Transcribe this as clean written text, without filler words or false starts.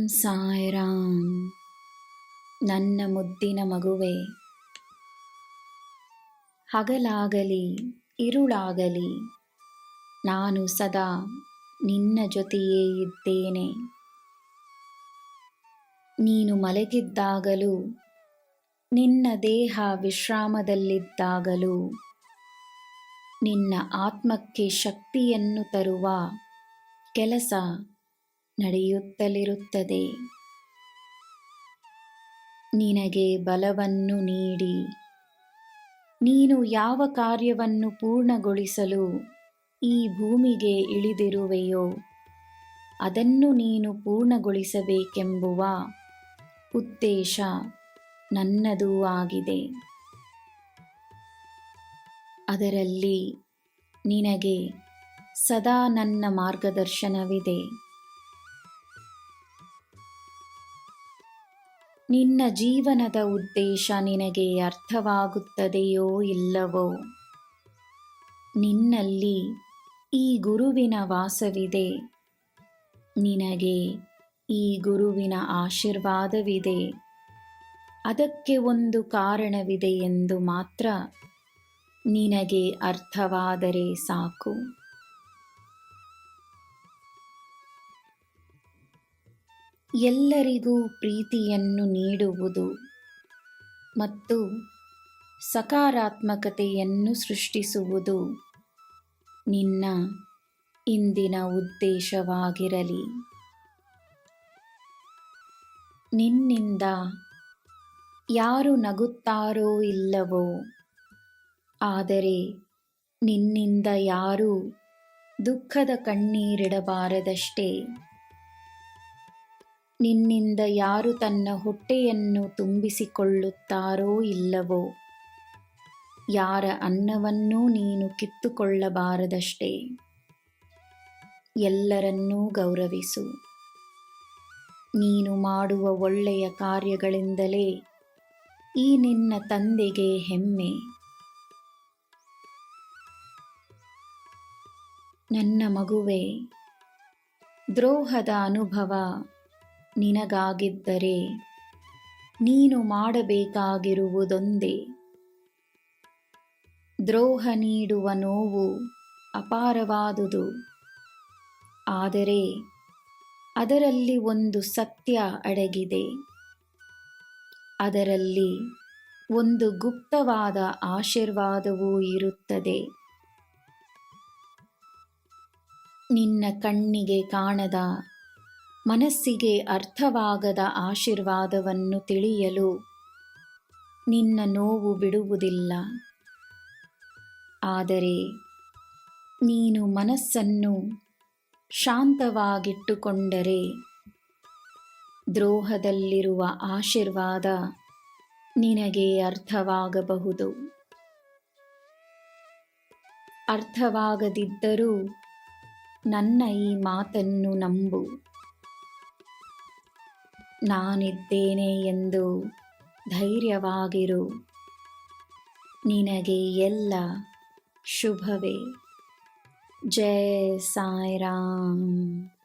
ಸಾಯಿರಾಮ್. ನನ್ನ ಮುದ್ದಿನ ಮಗುವೆ, ಹಗಲಾಗಲಿ ಇರುಳಾಗಲಿ ನಾನು ಸದಾ ನಿನ್ನ ಜೊತೆಯೇ ಇದ್ದೇನೆ. ನೀನು ಮಲಗಿದ್ದಾಗಲೂ, ನಿನ್ನ ದೇಹ ವಿಶ್ರಾಮದಲ್ಲಿದ್ದಾಗಲೂ ನಿನ್ನ ಆತ್ಮಕ್ಕೆ ಶಕ್ತಿಯನ್ನು ತರುವ ಕೆಲಸ ನಡೆಯುತ್ತಲಿರುತ್ತದೆ. ನಿನಗೆ ಬಲವನ್ನು ನೀಡಿ ನೀನು ಯಾವ ಕಾರ್ಯವನ್ನು ಪೂರ್ಣಗೊಳಿಸಲು ಈ ಭೂಮಿಗೆ ಇಳಿದಿರುವೆಯೋ ಅದನ್ನು ನೀನು ಪೂರ್ಣಗೊಳಿಸಬೇಕೆಂಬುವ ಉದ್ದೇಶ ನನ್ನದೂ ಆಗಿದೆ. ಅದರಲ್ಲಿ ನಿನಗೆ ಸದಾ ನನ್ನ ಮಾರ್ಗದರ್ಶನವಿದೆ. ನಿನ್ನ ಜೀವನದ ಉದ್ದೇಶ ನಿನಗೆ ಅರ್ಥವಾಗುತ್ತದೆಯೋ ಇಲ್ಲವೋ, ನಿನ್ನಲ್ಲಿ ಈ ಗುರುವಿನ ವಾಸವಿದೆ. ನಿನಗೆ ಈ ಗುರುವಿನ ಆಶೀರ್ವಾದವಿದೆ. ಅದಕ್ಕೆ ಒಂದು ಕಾರಣವಿದೆ ಎಂದು ಮಾತ್ರ ನಿನಗೆ ಅರ್ಥವಾದರೆ ಸಾಕು. ಎಲ್ಲರಿಗೂ ಪ್ರೀತಿಯನ್ನು ನೀಡುವುದು ಮತ್ತು ಸಕಾರಾತ್ಮಕತೆಯನ್ನು ಸೃಷ್ಟಿಸುವುದು ನಿನ್ನ ಇಂದಿನ ಉದ್ದೇಶವಾಗಿರಲಿ. ನಿನ್ನಿಂದ ಯಾರು ನಗುತ್ತಾರೋ ಇಲ್ಲವೋ, ಆದರೆ ನಿನ್ನಿಂದ ಯಾರೂ ದುಃಖದ ಕಣ್ಣೀರಿಡಬಾರದಷ್ಟೇ. ನಿನ್ನಿಂದ ಯಾರು ತನ್ನ ಹೊಟ್ಟೆಯನ್ನು ತುಂಬಿಸಿಕೊಳ್ಳುತ್ತಾರೋ ಇಲ್ಲವೋ, ಯಾರ ಅನ್ನವನ್ನೂ ನೀನು ಕಿತ್ತುಕೊಳ್ಳಬಾರದಷ್ಟೇ. ಎಲ್ಲರನ್ನೂ ಗೌರವಿಸು. ನೀನು ಮಾಡುವ ಒಳ್ಳೆಯ ಕಾರ್ಯಗಳಿಂದಲೇ ಈ ನಿನ್ನ ತಂದೆಗೆ ಹೆಮ್ಮೆ. ನನ್ನ ಮಗುವೆ, ದ್ರೋಹದ ಅನುಭವ ನಿನಗಾಗಿದ್ದರೆ ನೀನು ಮಾಡಬೇಕಾಗಿರುವುದೊಂದೇ. ದ್ರೋಹ ನೀಡುವ ನೋವು ಅಪಾರವಾದುದು, ಆದರೆ ಅದರಲ್ಲಿ ಒಂದು ಸತ್ಯ ಅಡಗಿದೆ. ಅದರಲ್ಲಿ ಒಂದು ಗುಪ್ತವಾದ ಆಶೀರ್ವಾದವೂ ಇರುತ್ತದೆ. ನಿನ್ನ ಕಣ್ಣಿಗೆ ಕಾಣದ, ಮನಸ್ಸಿಗೆ ಅರ್ಥವಾಗದ ಆಶೀರ್ವಾದವನ್ನು ತಿಳಿಯಲು ನಿನ್ನ ನೋವು ಬಿಡುವುದಿಲ್ಲ. ಆದರೆ ನೀನು ಮನಸ್ಸನ್ನು ಶಾಂತವಾಗಿಟ್ಟುಕೊಂಡರೆ ದ್ರೋಹದಲ್ಲಿರುವ ಆಶೀರ್ವಾದ ನಿನಗೆ ಅರ್ಥವಾಗಬಹುದು. ಅರ್ಥವಾಗದಿದ್ದರೂ ನನ್ನ ಈ ಮಾತನ್ನು ನಂಬು. ನಾನಿದ್ದೇನೆ ಎಂದು ಧೈರ್ಯವಾಗಿರು. ನಿನಗೆ ಎಲ್ಲ ಶುಭವೇ. ಜೈ ಸಾಯಿರಾಮ್.